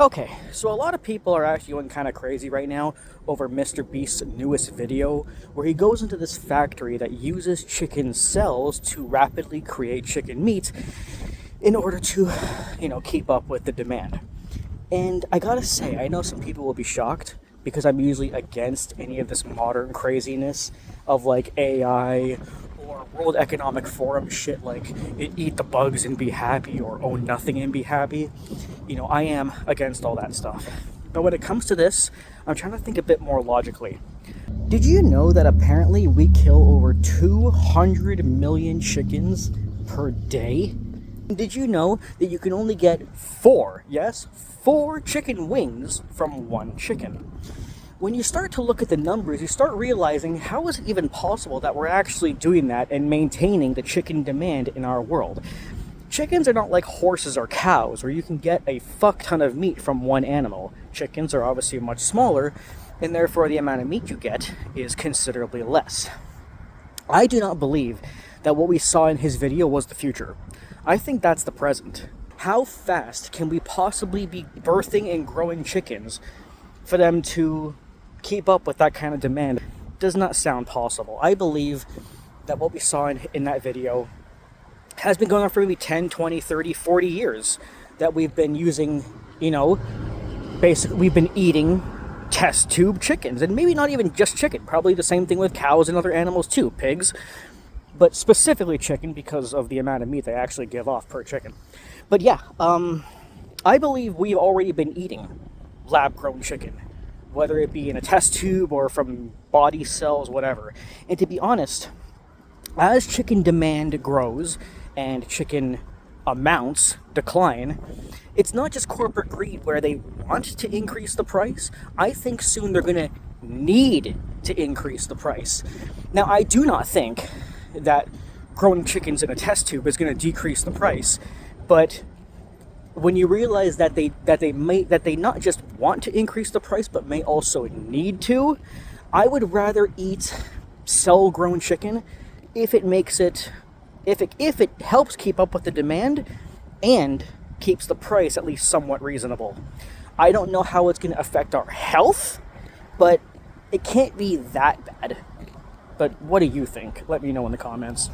Okay, so a lot of people are actually going kind of crazy right now over MrBeast's newest video, where he goes into this factory that uses chicken cells to rapidly create chicken meat in order to, keep up with the demand. And I gotta say, I know some people will be shocked because I'm usually against any of this modern craziness of like AI or World Economic Forum shit like eat the bugs and be happy or own nothing and be happy. I am against all that stuff. But when it comes to this, I'm trying to think a bit more logically. Did you know that apparently we kill over 200 million chickens per day? Did you know that you can only get four chicken wings from one chicken? When you start to look at the numbers, you start realizing how is it even possible that we're actually doing that and maintaining the chicken demand in our world? Chickens are not like horses or cows, where you can get a fuck ton of meat from one animal. Chickens are obviously much smaller, and therefore the amount of meat you get is considerably less. I do not believe that what we saw in his video was the future. I think that's the present. How fast can we possibly be birthing and growing chickens for them to keep up with that kind of demand? Does not sound possible. I believe that what we saw in that video has been going on for maybe 10, 20, 30, 40 years, that we've been using, basically we've been eating test tube chickens, and maybe not even just chicken, probably the same thing with cows and other animals too, pigs, but specifically chicken because of the amount of meat they actually give off per chicken. But yeah, I believe we've already been eating lab-grown chicken, whether it be in a test tube or from body cells, whatever. And to be honest, as chicken demand grows and chicken amounts decline, it's not just corporate greed where they want to increase the price. I think soon they're going to need to increase the price. Now, I do not think that growing chickens in a test tube is going to decrease the price, but when you realize that they not just want to increase the price but may also need to, I would rather eat cell-grown chicken if it helps keep up with the demand and keeps the price at least somewhat reasonable. I don't know how it's going to affect our health, but it can't be that bad. But what do you think? Let me know in the comments.